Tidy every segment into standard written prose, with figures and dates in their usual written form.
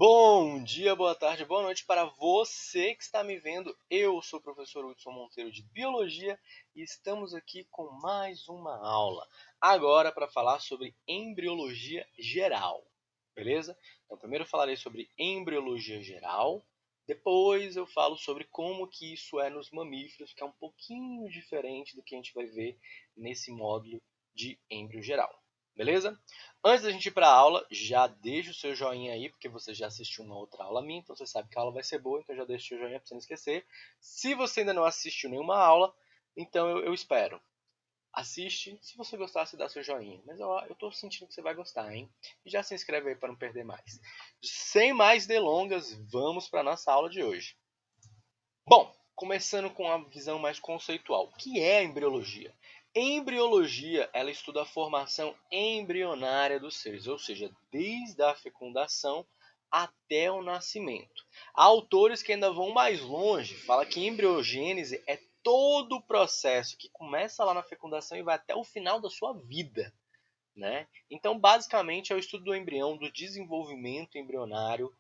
Bom dia, boa tarde, boa noite para você que está me vendo. Eu sou o professor Hudson Monteiro de Biologia e estamos aqui com mais uma aula. Agora para falar sobre embriologia geral, beleza? Então primeiro eu falarei sobre embriologia geral, depois eu falo sobre como que isso é nos mamíferos, que é um pouquinho diferente do que a gente vai ver nesse módulo de embrio geral. Beleza? Antes da gente ir para a aula, já deixa o seu joinha aí, porque você já assistiu uma outra aula minha, então você sabe que a aula vai ser boa, então já deixa o seu joinha para você não esquecer. Se você ainda não assistiu nenhuma aula, então eu espero. Assiste, se você gostar, você dá seu joinha. Mas eu tô sentindo que você vai gostar, hein? E já se inscreve aí para não perder mais. Sem mais delongas, vamos para a nossa aula de hoje. Bom, começando com a visão mais conceitual. O que é a embriologia? Embriologia, ela estuda a formação embrionária dos seres, ou seja, desde a fecundação até o nascimento. Há autores que ainda vão mais longe, fala que embriogênese é todo o processo que começa lá na fecundação e vai até o final da sua vida, né? Então, basicamente, é o estudo do embrião, do desenvolvimento embrionário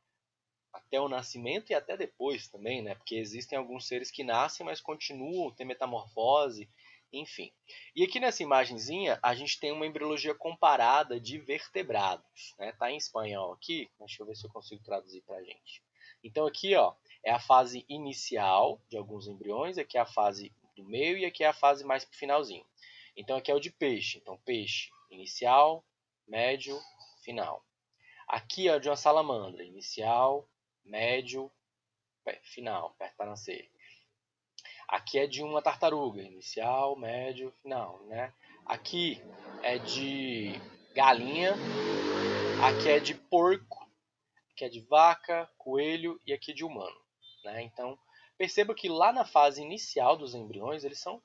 até o nascimento e até depois também, né? Porque existem alguns seres que nascem, mas continuam, tem metamorfose, enfim. E aqui nessa imagenzinha, a gente tem uma embriologia comparada de vertebrados, né? Tá em espanhol aqui, deixa eu ver se eu consigo traduzir pra gente. Então aqui, ó, é a fase inicial de alguns embriões, aqui é a fase do meio e aqui é a fase mais pro finalzinho. Então aqui é o de peixe, então peixe inicial, médio, final. Aqui é o de uma salamandra, inicial, médio, final, perto para nascer. Aqui é de uma tartaruga, inicial, médio, final, né? Aqui é de galinha, aqui é de porco, aqui é de vaca, coelho e aqui é de humano, né? Então, perceba que lá na fase inicial dos embriões, eles são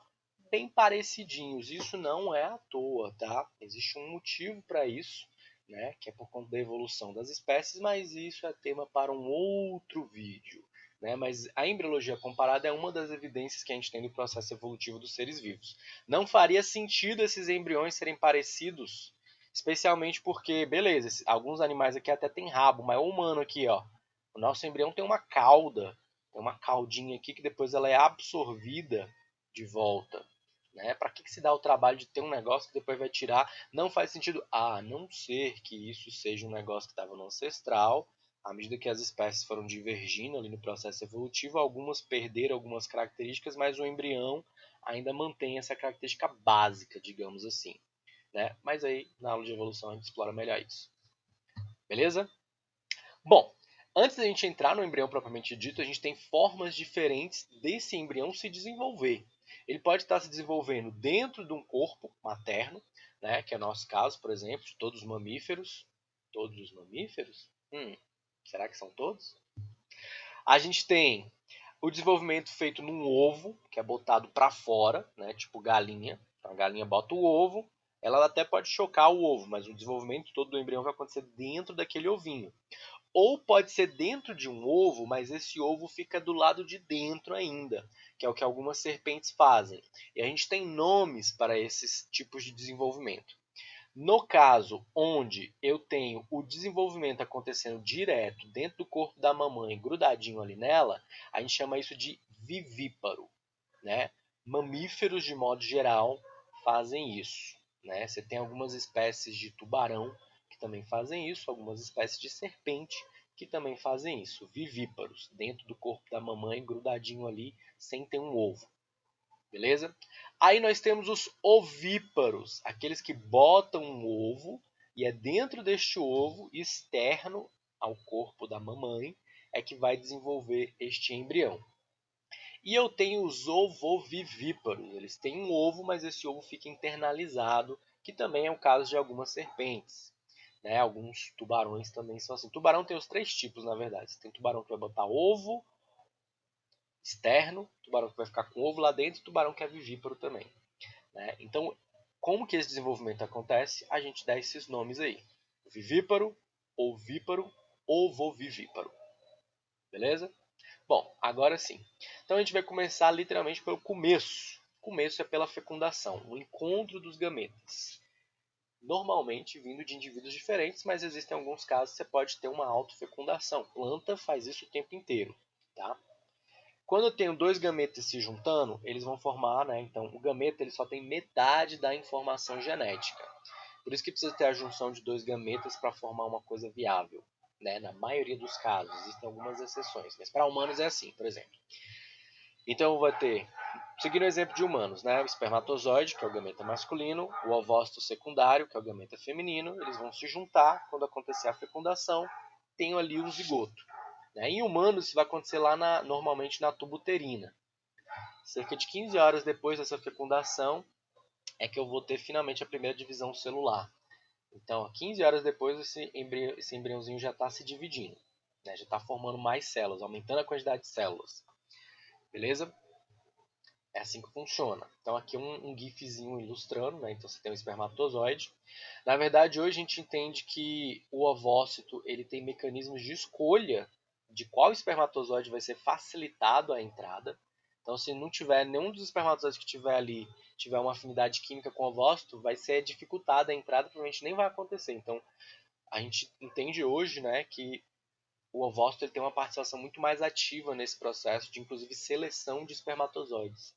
bem parecidinhos. Isso não é à toa, tá? Existe um motivo para isso, né? Que é por conta da evolução das espécies, mas isso é tema para um outro vídeo, né? Mas a embriologia comparada é uma das evidências que a gente tem do processo evolutivo dos seres vivos. Não faria sentido esses embriões serem parecidos, especialmente porque, beleza, alguns animais aqui até tem rabo, mas o humano aqui, ó, o nosso embrião tem uma cauda, tem uma caudinha aqui que depois ela é absorvida de volta, né? Para que se dá o trabalho de ter um negócio que depois vai tirar? Não faz sentido, a não ser que isso seja um negócio que estava no ancestral. À medida que as espécies foram divergindo ali no processo evolutivo, algumas perderam algumas características, mas o embrião ainda mantém essa característica básica, digamos assim, né? Mas aí na aula de evolução a gente explora melhor isso. Beleza? Bom, antes da gente entrar no embrião propriamente dito, a gente tem formas diferentes desse embrião se desenvolver. Ele pode estar se desenvolvendo dentro de um corpo materno, né, que é o nosso caso, por exemplo, de todos os mamíferos. Todos os mamíferos? Será que são todos? A gente tem o desenvolvimento feito num ovo, que é botado para fora, né, tipo galinha. Então, a galinha bota o ovo, ela até pode chocar o ovo, mas o desenvolvimento todo do embrião vai acontecer dentro daquele ovinho. Ou pode ser dentro de um ovo, mas esse ovo fica do lado de dentro ainda, que é o que algumas serpentes fazem. E a gente tem nomes para esses tipos de desenvolvimento. No caso onde eu tenho o desenvolvimento acontecendo direto dentro do corpo da mamãe, grudadinho ali nela, a gente chama isso de vivíparo, né? Mamíferos, de modo geral, fazem isso, né? Você tem algumas espécies de tubarão que também fazem isso, algumas espécies de serpente que também fazem isso, vivíparos, dentro do corpo da mamãe, grudadinho ali, sem ter um ovo. Beleza? Aí nós temos os ovíparos, aqueles que botam um ovo e é dentro deste ovo, externo ao corpo da mamãe, é que vai desenvolver este embrião. E eu tenho os ovovivíparos, eles têm um ovo, mas esse ovo fica internalizado, que também é o caso de algumas serpentes. Né? Alguns tubarões também são assim. Tubarão tem os três tipos, na verdade. Tem tubarão que vai botar ovo externo, tubarão que vai ficar com ovo lá dentro e tubarão que é vivíparo também. Né? Então, como que esse desenvolvimento acontece? A gente dá esses nomes aí. Vivíparo, ovíparo, ovovivíparo. Beleza? Bom, agora sim. Então a gente vai começar literalmente pelo começo. O começo é pela fecundação, o encontro dos gametas. normalmente vindo de indivíduos diferentes, mas existem alguns casos que você pode ter uma autofecundação. Planta faz isso o tempo inteiro, tá? Quando eu tenho dois gametas se juntando, eles vão formar, né? Então, o gameta ele só tem metade da informação genética. Por isso que precisa ter a junção de dois gametas para formar uma coisa viável, né? Na maioria dos casos, existem algumas exceções, mas para humanos é assim, por exemplo. Então, vai ter, seguindo o exemplo de humanos, né? O espermatozoide, que é o gameta masculino, o ovócito secundário, que é o gameta feminino, eles vão se juntar quando acontecer a fecundação, tem ali um zigoto. Né? Em humanos, isso vai acontecer lá normalmente na tuba uterina. Cerca de 15 horas depois dessa fecundação é que eu vou ter finalmente a primeira divisão celular. Então, 15 horas depois, esse embriãozinho já está se dividindo, né? Já está formando mais células, aumentando a quantidade de células. Beleza? É assim que funciona. Então, aqui um gifzinho ilustrando, né? Então, você tem um espermatozoide. Na verdade, hoje a gente entende que o ovócito ele tem mecanismos de escolha de qual espermatozoide vai ser facilitado a entrada. Então, se não tiver nenhum dos espermatozoides que tiver ali, tiver uma afinidade química com o ovócito, vai ser dificultada a entrada, provavelmente nem vai acontecer. Então, a gente entende hoje, né, que o ovócito ele tem uma participação muito mais ativa nesse processo de, inclusive, seleção de espermatozoides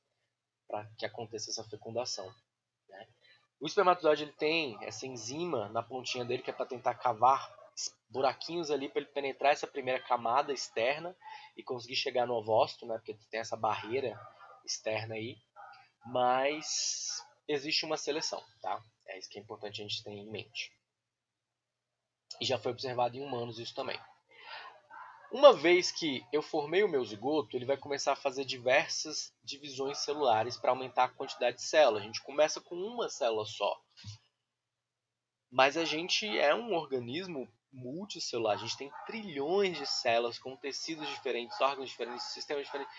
para que aconteça essa fecundação. Né? O espermatozoide ele tem essa enzima na pontinha dele que é para tentar cavar buraquinhos ali para ele penetrar essa primeira camada externa e conseguir chegar no ovócito, né? Porque tem essa barreira externa aí, mas existe uma seleção, tá? É isso que é importante a gente ter em mente. E já foi observado em humanos isso também. Uma vez que eu formei o meu zigoto, ele vai começar a fazer diversas divisões celulares para aumentar a quantidade de células. A gente começa com uma célula só. Mas a gente é um organismo multicelular. A gente tem trilhões de células com tecidos diferentes, órgãos diferentes, sistemas diferentes.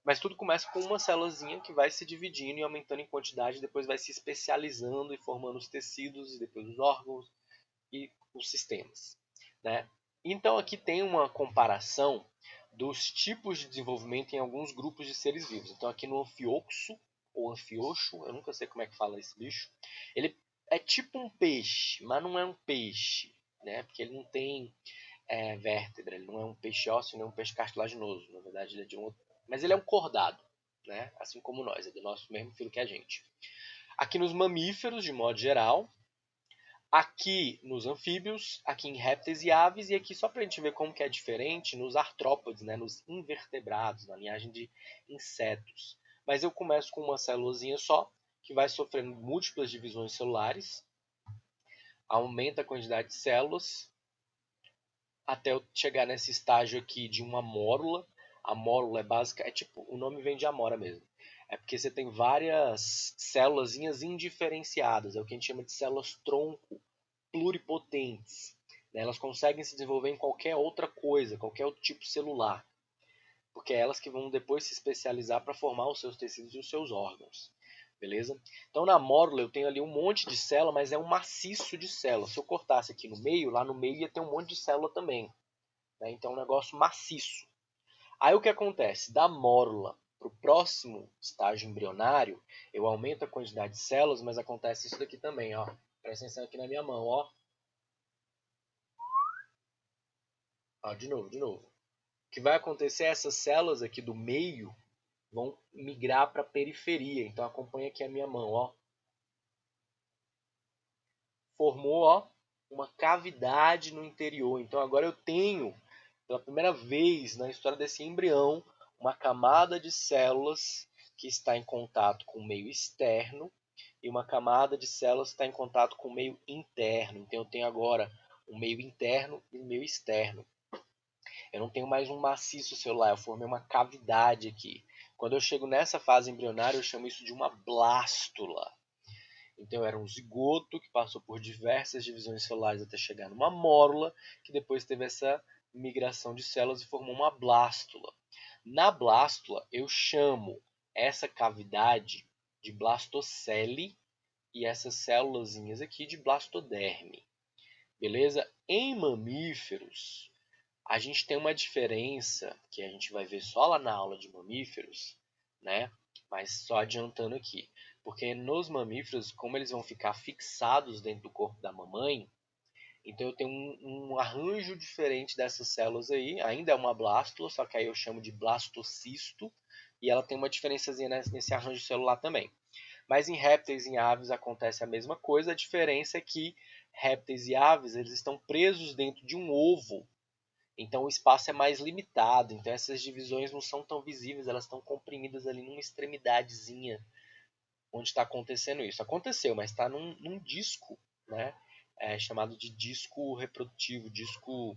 Mas tudo começa com uma célulazinha que vai se dividindo e aumentando em quantidade, depois vai se especializando e formando os tecidos, e depois os órgãos e os sistemas. Né? Então aqui tem uma comparação dos tipos de desenvolvimento em alguns grupos de seres vivos. Então aqui no anfioxo, ou anfioxo, eu nunca sei como é que fala esse bicho, ele é tipo um peixe, mas não é um peixe, né? Porque ele não tem vértebra, ele não é um peixe ósseo, nem um peixe cartilaginoso. Na verdade, ele é de um outro... Mas ele é um cordado, né? Assim como nós, é do nosso mesmo filo que a gente. Aqui nos mamíferos, de modo geral, aqui nos anfíbios, aqui em répteis e aves, e aqui só para a gente ver como que é diferente nos artrópodes, né, nos invertebrados, na linhagem de insetos. Mas eu começo com uma célulazinha só, que vai sofrendo múltiplas divisões celulares, aumenta a quantidade de células, até eu chegar nesse estágio aqui de uma mórula. A mórula é básica, é tipo, o nome vem de amora mesmo. É porque você tem várias célulazinhas indiferenciadas, é o que a gente chama de células tronco pluripotentes. Né? Elas conseguem se desenvolver em qualquer outra coisa, qualquer outro tipo celular. Porque é elas que vão depois se especializar para formar os seus tecidos e os seus órgãos. Beleza? Então na mórula eu tenho ali um monte de célula, mas é um maciço de célula. Se eu cortasse aqui no meio, lá no meio ia ter um monte de célula também. Né? Então é um negócio maciço. Aí o que acontece? Da mórula para o próximo estágio embrionário, eu aumento a quantidade de células, mas acontece isso daqui também. Ó. Presta atenção aqui na minha mão. Ó. Ó, de novo, de novo. O que vai acontecer é essas células aqui do meio vão migrar para a periferia. Então acompanha aqui a minha mão, ó. Formou, ó, uma cavidade no interior. Então agora eu tenho, pela primeira vez na história desse embrião, uma camada de células que está em contato com o meio externo e uma camada de células que está em contato com o meio interno. Então eu tenho agora um meio interno e um meio externo. Eu não tenho mais um maciço celular, eu formei uma cavidade aqui. Quando eu chego nessa fase embrionária, eu chamo isso de uma blástula. Então era um zigoto que passou por diversas divisões celulares até chegar numa mórula, que depois teve essa migração de células e formou uma blástula. Na blástula, eu chamo essa cavidade de blastocele e essas célulazinhas aqui de blastoderme. Beleza? Em mamíferos, a gente tem uma diferença que a gente vai ver só lá na aula de mamíferos, né? Mas só adiantando aqui. Porque nos mamíferos, como eles vão ficar fixados dentro do corpo da mamãe, então eu tenho um arranjo diferente dessas células aí. Ainda é uma blástula, só que aí eu chamo de blastocisto. E ela tem uma diferençazinha nesse arranjo celular também. Mas em répteis e em aves acontece a mesma coisa. A diferença é que répteis e aves eles estão presos dentro de um ovo. Então o espaço é mais limitado. Então essas divisões não são tão visíveis. Elas estão comprimidas ali numa extremidadezinha onde está acontecendo isso. Aconteceu, mas está num disco, né? Chamado de disco reprodutivo, disco,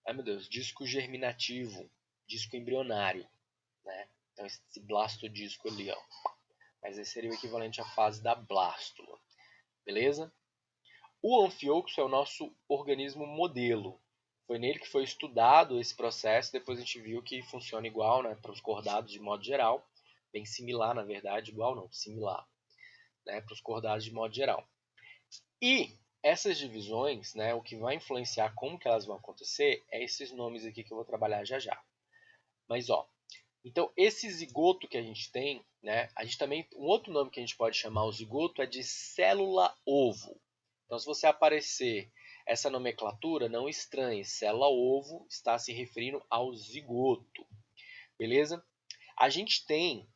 ai meu Deus, disco germinativo, disco embrionário, né? Então esse blastodisco ali, ó. Mas esse seria o equivalente à fase da blástula, beleza? O anfíoxo é o nosso organismo modelo. Foi nele que foi estudado esse processo, depois a gente viu que funciona igual, né, para os cordados de modo geral, bem similar na verdade, igual não, similar, né, para os cordados de modo geral. E essas divisões, né, o que vai influenciar como que elas vão acontecer é esses nomes aqui que eu vou trabalhar já já. Mas ó, então esse zigoto que a gente tem, né, a gente também um outro nome que a gente pode chamar o zigoto é de célula-ovo. Então se você aparecer essa nomenclatura, não estranhe, célula-ovo está se referindo ao zigoto, beleza? A gente tem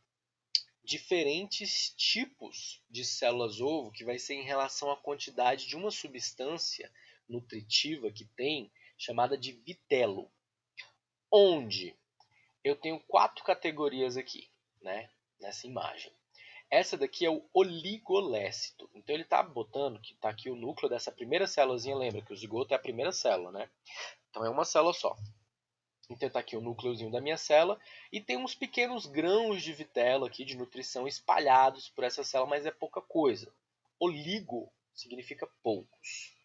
diferentes tipos de células-ovo que vai ser em relação à quantidade de uma substância nutritiva que tem, chamada de vitelo. Onde eu tenho 4 categorias aqui, né, nessa imagem. Essa daqui é o oligolécito. Então ele está botando que está aqui o núcleo dessa primeira célulazinha, lembra que o zigoto é a primeira célula, né? Então é uma célula só. Então está aqui o núcleozinho da minha célula e tem uns pequenos grãos de vitelo aqui de nutrição espalhados por essa célula, mas é pouca coisa. Oligo significa poucos.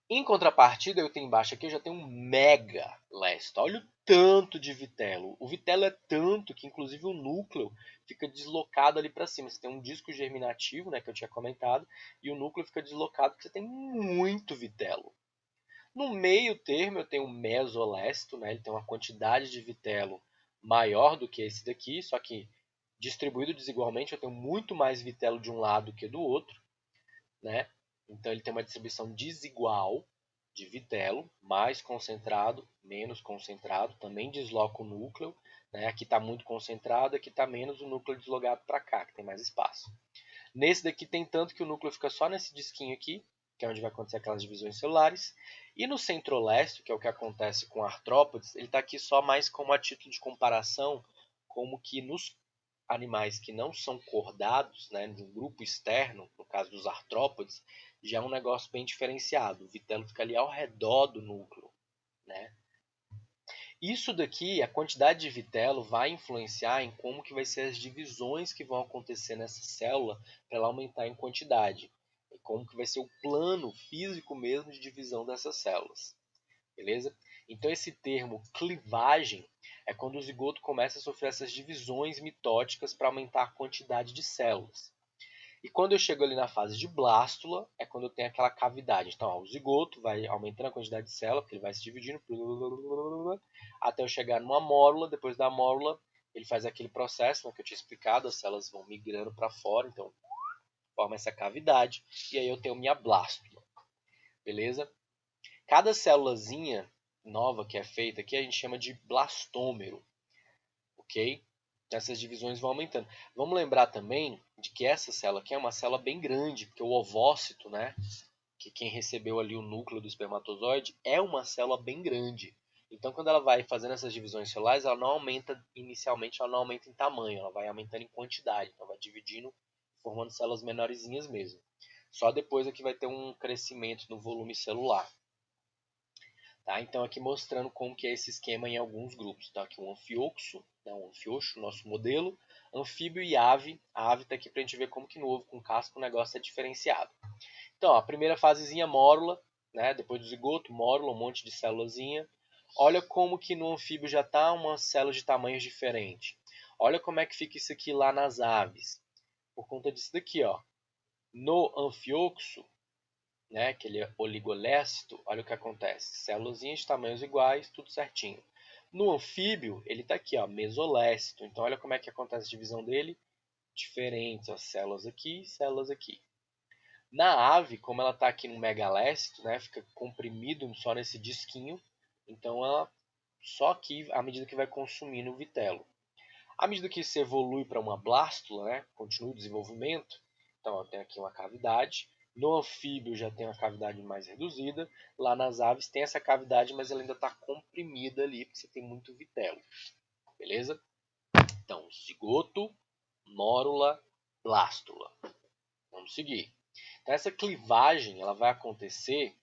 Em contrapartida, eu tenho embaixo aqui, eu já tenho um megalécito. Olha o tanto de vitelo. O vitelo é tanto que inclusive o núcleo fica deslocado ali para cima. Você tem um disco germinativo, né, que eu tinha comentado, e o núcleo fica deslocado porque você tem muito vitelo. No meio termo eu tenho um mesolécito, né? Ele tem uma quantidade de vitelo maior do que esse daqui, só que distribuído desigualmente, eu tenho muito mais vitelo de um lado que do outro, né? Então ele tem uma distribuição desigual de vitelo, mais concentrado, menos concentrado, também desloca o núcleo, né? Aqui está muito concentrado, aqui está menos, o núcleo deslogado para cá, que tem mais espaço. Nesse daqui tem tanto que o núcleo fica só nesse disquinho aqui, que é onde vai acontecer aquelas divisões celulares. E no centrolécio, que é o que acontece com artrópodes, ele está aqui só mais como a título de comparação, como que nos animais que não são cordados, né, no grupo externo, no caso dos artrópodes, já é um negócio bem diferenciado. O vitelo fica ali ao redor do núcleo, né? Isso daqui, a quantidade de vitelo vai influenciar em como que vai ser as divisões que vão acontecer nessa célula para ela aumentar em quantidade. E como que vai ser o plano físico mesmo de divisão dessas células. Beleza? Então esse termo clivagem é quando o zigoto começa a sofrer essas divisões mitóticas para aumentar a quantidade de células. E quando eu chego ali na fase de blástula, é quando eu tenho aquela cavidade. Então, ó, o zigoto vai aumentando a quantidade de célula, porque ele vai se dividindo, até eu chegar numa mórula. Depois da mórula, ele faz aquele processo, né, que eu tinha explicado, as células vão migrando para fora, então forma essa cavidade, e aí eu tenho minha blástula, beleza? Cada célulazinha nova que é feita aqui, a gente chama de blastômero, ok? Essas divisões vão aumentando. Vamos lembrar também de que essa célula aqui é uma célula bem grande, porque o ovócito, né, que quem recebeu ali o núcleo do espermatozoide, é uma célula bem grande. Então, quando ela vai fazendo essas divisões celulares, ela não aumenta inicialmente, ela não aumenta em tamanho, ela vai aumentando em quantidade, então vai dividindo, formando células menorzinhas mesmo. Só depois é que vai ter um crescimento no volume celular. Tá? Então aqui mostrando como que é esse esquema em alguns grupos. Tá? Aqui um anfioxo, né? Um anfioxo, nosso modelo, anfíbio e ave. A ave está aqui para a gente ver como que no ovo com casca o negócio é diferenciado. Então, ó, a primeira fasezinha, mórula, né? Depois do zigoto, mórula, um monte de célulazinha. Olha como que no anfíbio já está uma célula de tamanhos diferentes. Olha como é que fica isso aqui lá nas aves. Por conta disso daqui, ó. No anfioxo, né, aquele oligolécito, olha o que acontece. Célulazinhas de tamanhos iguais, tudo certinho. No anfíbio, ele está aqui, ó, mesolécito. Então, olha como é que acontece a divisão dele. diferentes, ó, células aqui e células aqui. Na ave, como ela está aqui no megalécito, né, fica comprimido só nesse disquinho, então ela só aqui à medida que vai consumindo o vitelo. À medida que isso evolui para uma blástula, né, continua o desenvolvimento, então eu tenho aqui uma cavidade. No anfíbio já tem uma cavidade mais reduzida. Lá nas aves tem essa cavidade, mas ela ainda está comprimida ali, porque você tem muito vitelo. Beleza? Então, zigoto, mórula, blástula. Vamos seguir. Então, essa clivagem ela vai acontecer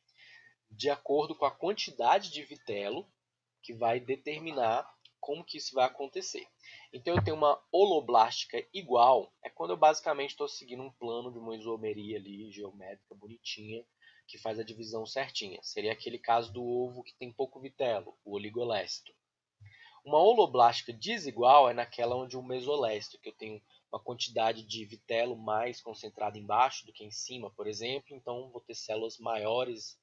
de acordo com a quantidade de vitelo que vai determinar como que isso vai acontecer. Então eu tenho uma holoblástica igual, é quando eu basicamente estou seguindo um plano de uma isomeria ali, geométrica, bonitinha, que faz a divisão certinha. Seria aquele caso do ovo que tem pouco vitelo, o oligolécito. Uma holoblástica desigual é naquela onde o mesolécito, que eu tenho uma quantidade de vitelo mais concentrada embaixo do que em cima, por exemplo, então vou ter células maiores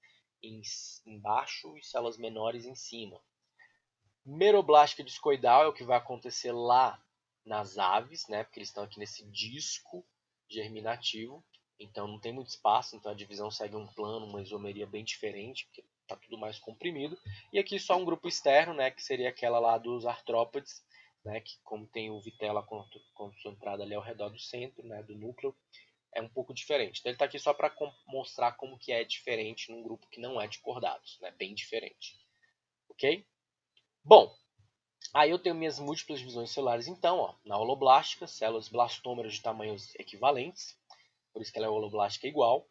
embaixo e células menores em cima. Meroblástica discoidal é o que vai acontecer lá nas aves, né? Porque eles estão aqui nesse disco germinativo, então não tem muito espaço, então a divisão segue um plano, uma isomeria bem diferente, porque está tudo mais comprimido. E aqui só um grupo externo, né? Que seria aquela lá dos artrópodes, né? Que como tem o vitela concentrado ali ao redor do centro, né? Do núcleo, é um pouco diferente. Então ele está aqui só para mostrar como que é diferente num grupo que não é de cordados, né? Bem diferente, ok? Bom, aí eu tenho minhas múltiplas divisões celulares, então, ó, na holoblástica, células blastômeras de tamanhos equivalentes, por isso que ela é holoblástica igual,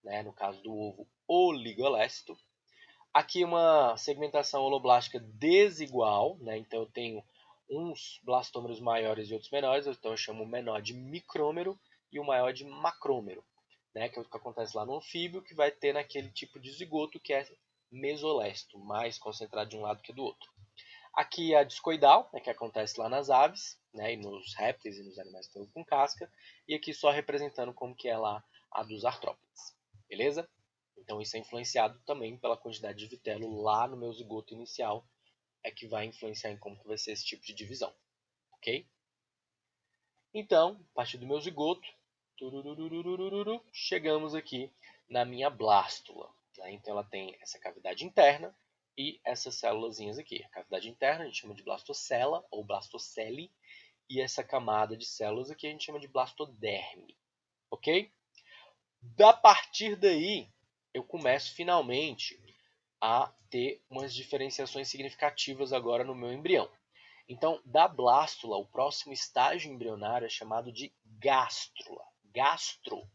né, no caso do ovo oligolécito. Aqui uma segmentação holoblástica desigual, né, então eu tenho uns blastômeros maiores e outros menores, então eu chamo o menor de micrômero e o maior de macrômero, né, que é o que acontece lá no anfíbio, que vai ter naquele tipo de zigoto que é mesolécito, mais concentrado de um lado que do outro. Aqui a discoidal, né, que acontece lá nas aves, né, e nos répteis e nos animais que têm com casca. E aqui só representando como que é lá a dos artrópodes. Beleza? Então isso é influenciado também pela quantidade de vitelo lá no meu zigoto inicial. É que vai influenciar em como que vai ser esse tipo de divisão. Ok? Então, a partir do meu zigoto, chegamos aqui na minha blástula. Né? Então ela tem essa cavidade interna e essas célulazinhas aqui. A cavidade interna a gente chama de blastocela ou blastocele e essa camada de células aqui a gente chama de blastoderme. Ok? Da partir daí, eu começo finalmente a ter umas diferenciações significativas agora no meu embrião. Então, da blástula, o próximo estágio embrionário é chamado de gástrula. Gastro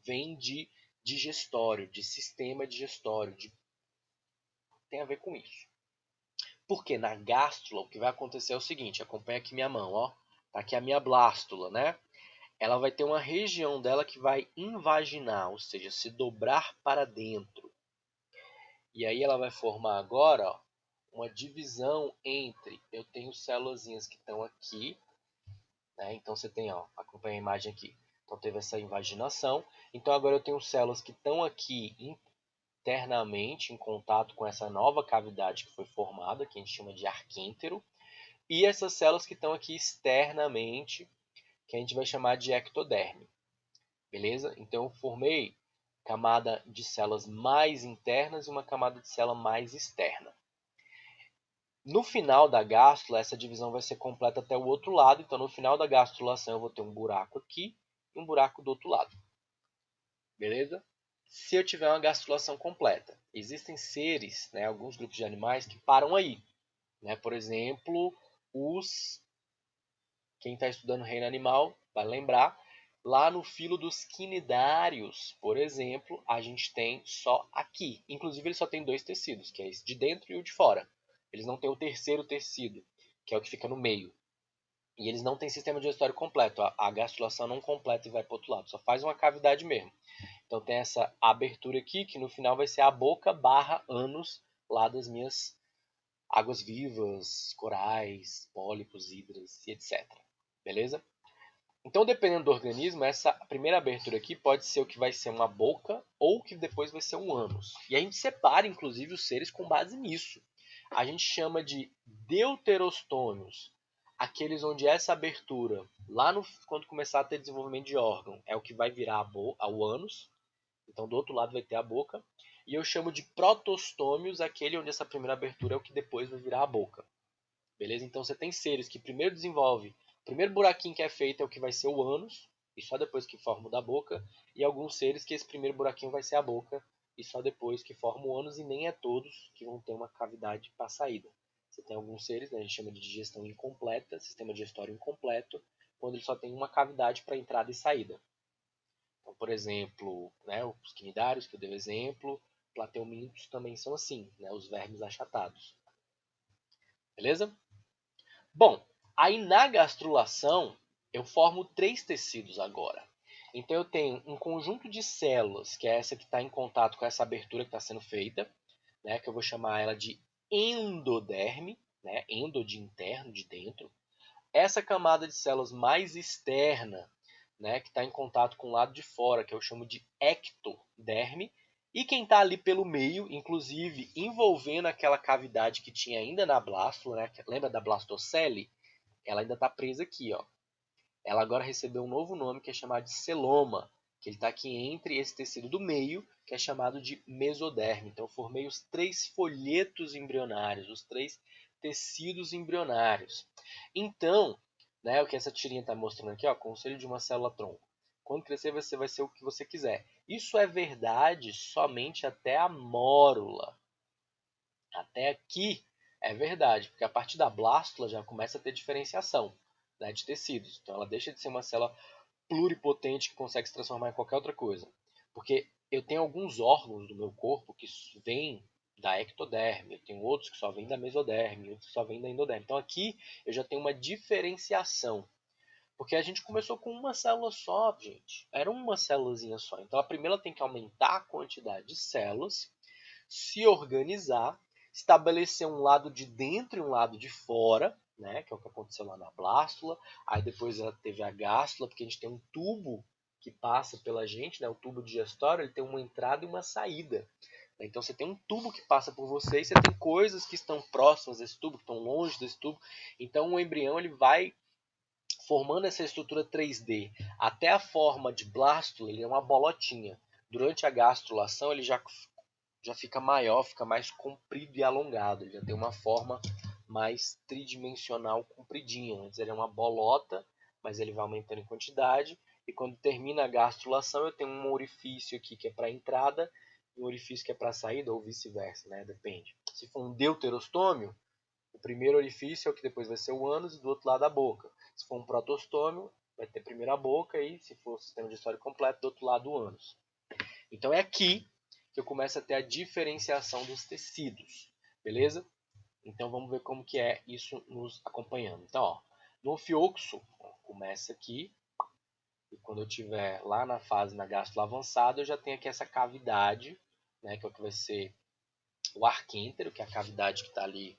vem de digestório, de sistema digestório, tem a ver com isso. Porque na gástrula o que vai acontecer é o seguinte, acompanha aqui minha mão, ó. Tá aqui a minha blástula, né? Ela vai ter uma região dela que vai invaginar, ou seja, se dobrar para dentro. E aí ela vai formar agora, ó, uma divisão entre, eu tenho célulazinhas que estão aqui, né? Então você tem, ó, acompanha a imagem aqui. Então teve essa invaginação. Então agora eu tenho células que estão aqui internamente em contato com essa nova cavidade que foi formada, que a gente chama de arquíntero, e essas células que estão aqui externamente, que a gente vai chamar de ectoderme. Beleza? Então eu formei camada de células mais internas e uma camada de célula mais externa. No final da gástrula, essa divisão vai ser completa até o outro lado. Então, no final da gastrulação, eu vou ter um buraco aqui e um buraco do outro lado. Beleza? Se eu tiver uma gastrulação completa. Existem seres, né, alguns grupos de animais que param aí. Né? Por exemplo, quem está estudando reino animal vai lembrar, lá no filo dos quinidários, por exemplo, a gente tem só aqui. Inclusive, ele só tem dois tecidos, que é esse de dentro e o de fora. Eles não têm o terceiro tecido, que é o que fica no meio. E eles não têm sistema digestório completo. A gastrulação não completa e vai para o outro lado. Só faz uma cavidade mesmo. Então tem essa abertura aqui, que no final vai ser a boca barra ânus lá das minhas águas vivas, corais, pólipos, hidras e etc. Beleza? Então, dependendo do organismo, essa primeira abertura aqui pode ser o que vai ser uma boca ou que depois vai ser um ânus. E a gente separa, inclusive, os seres com base nisso. A gente chama de deuterostômios aqueles onde essa abertura, lá no, quando começar a ter desenvolvimento de órgão, é o que vai virar o ânus. Então do outro lado vai ter a boca. E eu chamo de protostômios aquele onde essa primeira abertura é o que depois vai virar a boca. Beleza? Então você tem seres que primeiro desenvolve, o primeiro buraquinho que é feito é o que vai ser o ânus, e só depois que forma o da boca, e alguns seres que esse primeiro buraquinho vai ser a boca, e só depois que forma o ânus, e nem é todos que vão ter uma cavidade para saída. Você tem alguns seres, né, a gente chama de digestão incompleta, sistema digestório incompleto, quando ele só tem uma cavidade para entrada e saída. Então, por exemplo, né, os quinidários, que eu dei o exemplo, plateumintos também são assim, né, os vermes achatados. Beleza? Bom, aí na gastrulação eu formo 3 tecidos agora. Então eu tenho um conjunto de células, que é essa que está em contato com essa abertura que está sendo feita, né, que eu vou chamar ela de endoderme, né, endo de interno, de dentro. Essa camada de células mais externa, né, que está em contato com o lado de fora, que eu chamo de ectoderme. E quem está ali pelo meio, inclusive envolvendo aquela cavidade que tinha ainda na blástula, né, lembra da blastocele? Ela ainda está presa aqui, ó. Ela agora recebeu um novo nome que é chamado de celoma, que ele está aqui entre esse tecido do meio, que é chamado de mesoderme. Então eu formei os 3 folhetos embrionários, os 3 tecidos embrionários. Então, né, o que essa tirinha está mostrando aqui, ó, conselho de uma célula-tronco. Quando crescer, você vai ser o que você quiser. Isso é verdade somente até a mórula. Até aqui é verdade, porque a partir da blástula já começa a ter diferenciação, né, de tecidos. Então ela deixa de ser uma célula pluripotente que consegue se transformar em qualquer outra coisa. Porque eu tenho alguns órgãos do meu corpo que vêm da ectoderme, eu tenho outros que só vêm da mesoderme, outros que só vêm da endoderme. Então aqui eu já tenho uma diferenciação. Porque a gente começou com uma célula só, gente. Era uma célulazinha só. Então a primeira tem que aumentar a quantidade de células, se organizar, estabelecer um lado de dentro e um lado de fora, né, que é o que aconteceu lá na blástula. Aí depois ela teve a gástula, porque a gente tem um tubo que passa pela gente, né, o tubo digestório, ele tem uma entrada e uma saída. Então você tem um tubo que passa por você e você tem coisas que estão próximas desse tubo, que estão longe desse tubo. Então o embrião ele vai formando essa estrutura 3D até a forma de blástula, ele é uma bolotinha. Durante a gastrulação ele já fica maior, fica mais comprido e alongado. Ele já tem uma forma mais tridimensional, compridinha. Antes ele é uma bolota, mas ele vai aumentando em quantidade. E quando termina a gastrulação, eu tenho um orifício aqui que é para entrada e um orifício que é para saída, ou vice-versa, né? Depende. Se for um deuterostômio, o primeiro orifício é o que depois vai ser o ânus e do outro lado a boca. Se for um protostômio, vai ter primeiro a boca e, se for o sistema digestório completo, do outro lado o ânus. Então é aqui que eu começo a ter a diferenciação dos tecidos, beleza? Então vamos ver como que é isso nos acompanhando. Então, ó, no fioxo, ó, começa aqui, e quando eu estiver lá na fase na gástrula avançada, eu já tenho aqui essa cavidade, né, que é o que vai ser o arquêntero, que é a cavidade que está ali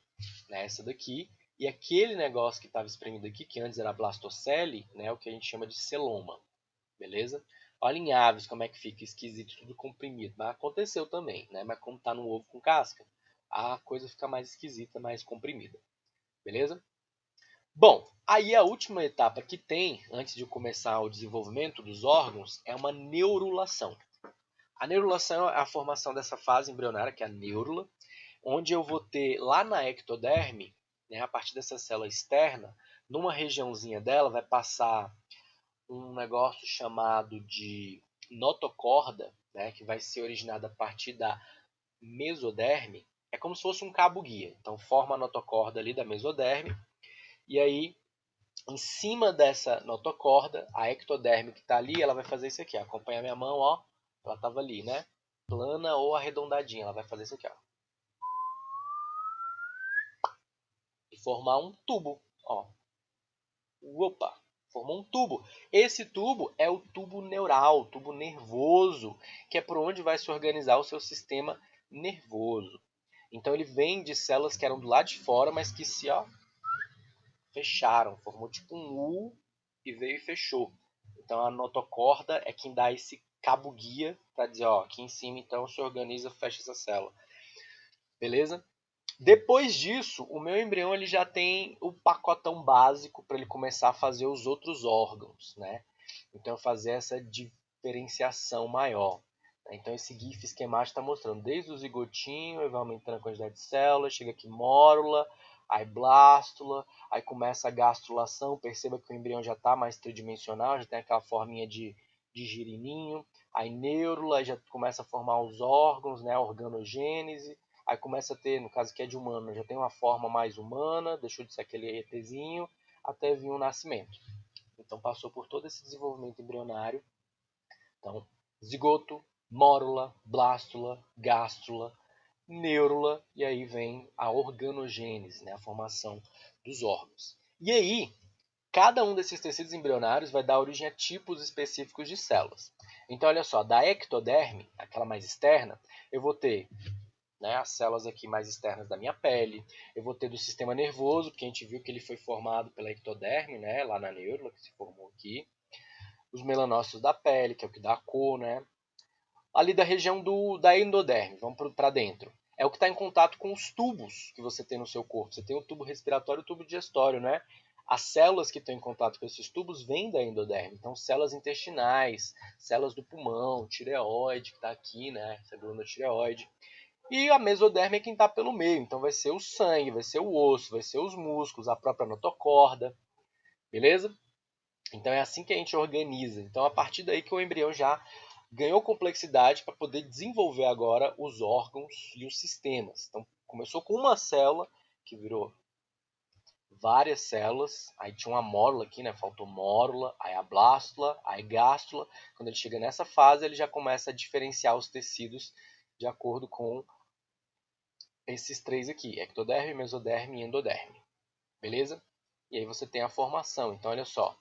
nessa daqui, e aquele negócio que estava espremido aqui, que antes era a blastocele, né, o que a gente chama de celoma, beleza? Olha em aves como é que fica esquisito, tudo comprimido. Mas aconteceu também, né? Mas como está no ovo com casca, a coisa fica mais esquisita, mais comprimida. Beleza? Bom, aí a última etapa que tem, antes de começar o desenvolvimento dos órgãos, é uma neurulação. A neurulação é a formação dessa fase embrionária, que é a neurula, onde eu vou ter lá na ectoderme, né, a partir dessa célula externa, numa regiãozinha dela vai passar um negócio chamado de notocorda, né, que vai ser originado a partir da mesoderme. É como se fosse um cabo guia. Então forma a notocorda ali da mesoderme e aí em cima dessa notocorda, a ectoderme que está ali, ela vai fazer isso aqui. Ó. Acompanha a minha mão, ó, ela estava ali, né? Plana ou arredondadinha, ela vai fazer isso aqui, ó. E formar um tubo, ó. Opa, formou um tubo. Esse tubo é o tubo neural, o tubo nervoso, que é por onde vai se organizar o seu sistema nervoso. Então ele vem de células que eram do lado de fora, mas que se fecharam, formou tipo um U e veio e fechou. Então a notocorda é quem dá esse cabo guia para dizer, ó, aqui em cima então se organiza, fecha essa célula. Beleza? Depois disso, o meu embrião ele já tem o pacotão básico para ele começar a fazer os outros órgãos, né? Então fazer essa diferenciação maior. Então esse GIF esquemático está mostrando desde o zigotinho, ele vai aumentando a quantidade de células, chega aqui mórula, aí blástula, aí começa a gastrulação, perceba que o embrião já está mais tridimensional, já tem aquela forminha de girininho, aí neurula, já começa a formar os órgãos, né, a organogênese, aí começa a ter, no caso aqui é de humano, já tem uma forma mais humana, deixou de ser aquele ETzinho, até vir o nascimento. Então passou por todo esse desenvolvimento embrionário. Então, zigoto, mórula, blástula, gástrula, neurula, e aí vem a organogênese, né, a formação dos órgãos. E aí, cada um desses tecidos embrionários vai dar origem a tipos específicos de células. Então, olha só, da ectoderme, aquela mais externa, eu vou ter, né, as células aqui mais externas da minha pele, eu vou ter do sistema nervoso, porque a gente viu que ele foi formado pela ectoderme, né, lá na neurula, que se formou aqui, os melanócitos da pele, que é o que dá a cor, né, ali da região da endoderme, vamos para dentro. É o que está em contato com os tubos que você tem no seu corpo. Você tem o tubo respiratório e o tubo digestório, né? As células que estão em contato com esses tubos vêm da endoderme. Então, células intestinais, células do pulmão, tireoide, que está aqui, né? Essa glândula tireoide. E a mesoderme é quem está pelo meio. Então, vai ser o sangue, vai ser o osso, vai ser os músculos, a própria notocorda. Beleza? Então, é assim que a gente organiza. Então, a partir daí que o embrião já ganhou complexidade para poder desenvolver agora os órgãos e os sistemas. Então, começou com uma célula, que virou várias células, aí tinha uma mórula aqui, né? Faltou mórula, aí a blástula, aí gástrula. Quando ele chega nessa fase, ele já começa a diferenciar os tecidos de acordo com esses três aqui, ectoderme, mesoderme e endoderme. Beleza? E aí você tem a formação. Então, olha só,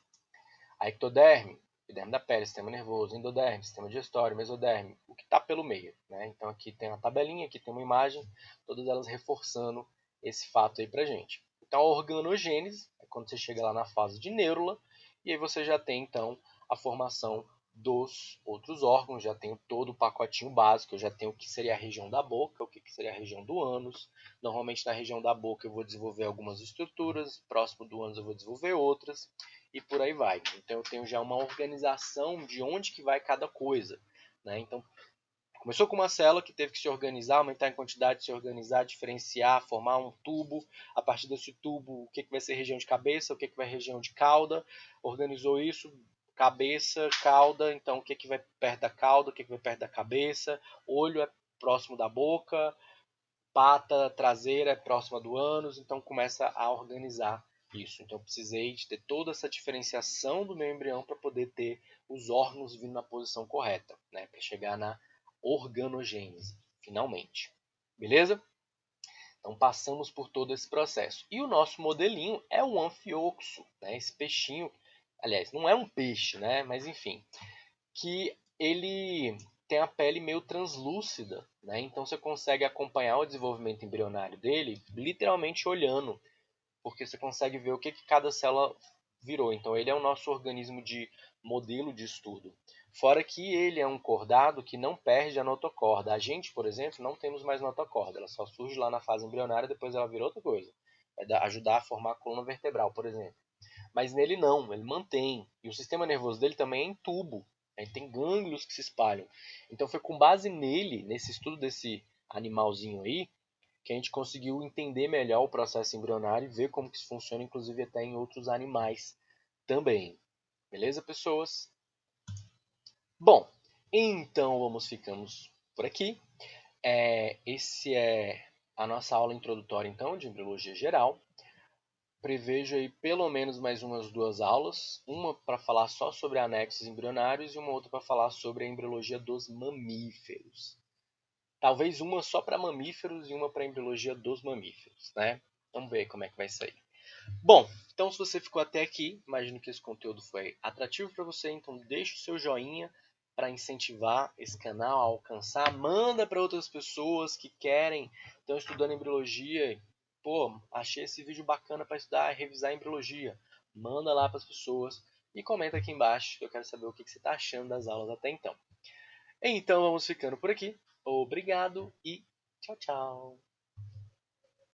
a ectoderme, epiderme da pele, sistema nervoso, endoderme, sistema digestório, mesoderme, o que está pelo meio, né? Então aqui tem uma tabelinha, aqui tem uma imagem, todas elas reforçando esse fato aí pra gente. Então a organogênese é quando você chega lá na fase de neurula, e aí você já tem então a formação dos outros órgãos, já tenho todo o pacotinho básico, eu já tenho o que seria a região da boca, o que seria a região do ânus. Normalmente na região da boca eu vou desenvolver algumas estruturas, próximo do ânus eu vou desenvolver outras, e por aí vai. Então eu tenho já uma organização de onde que vai cada coisa, né? Então começou com uma célula que teve que se organizar, aumentar em quantidade, se organizar, diferenciar, formar um tubo. A partir desse tubo, o que vai ser região de cabeça, o que vai região de cauda. Organizou isso, cabeça, cauda. Então o que vai perto da cauda, o que vai perto da cabeça. Olho é próximo da boca, pata traseira é próxima do ânus. Então começa a organizar isso. Então eu precisei de ter toda essa diferenciação do meu embrião para poder ter os órgãos vindo na posição correta, né? Para chegar na organogênese, finalmente. Beleza? Então passamos por todo esse processo. E o nosso modelinho é um anfioxo, né? Esse peixinho, aliás, não é um peixe, né? Mas enfim, que ele tem a pele meio translúcida, né? Então você consegue acompanhar o desenvolvimento embrionário dele literalmente olhando, porque você consegue ver o que cada célula virou. Então ele é o nosso organismo de modelo de estudo. Fora que ele é um cordado que não perde a notocorda. A gente, por exemplo, não temos mais notocorda. Ela só surge lá na fase embrionária, depois ela vira outra coisa. Vai ajudar a formar a coluna vertebral, por exemplo. Mas nele não, ele mantém. E o sistema nervoso dele também é em tubo. Ele tem gânglios que se espalham. Então foi com base nele, nesse estudo desse animalzinho aí, que a gente conseguiu entender melhor o processo embrionário e ver como que isso funciona, inclusive até em outros animais também. Beleza, pessoas? Bom, então vamos ficamos por aqui. Esse é a nossa aula introdutória, então, de embriologia geral. Prevejo aí pelo menos mais umas duas aulas, uma para falar só sobre anexos embrionários e uma outra para falar sobre a embriologia dos mamíferos. Talvez uma só para mamíferos e uma para embriologia dos mamíferos, né? Vamos ver como é que vai sair. Bom, então se você ficou até aqui, imagino que esse conteúdo foi atrativo para você, então deixa o seu joinha para incentivar esse canal a alcançar, manda para outras pessoas que querem, estão estudando embriologia, pô, achei esse vídeo bacana para estudar e revisar embriologia, manda lá para as pessoas e comenta aqui embaixo que eu quero saber o que você está achando das aulas até então. Então vamos ficando por aqui, obrigado e tchau, tchau!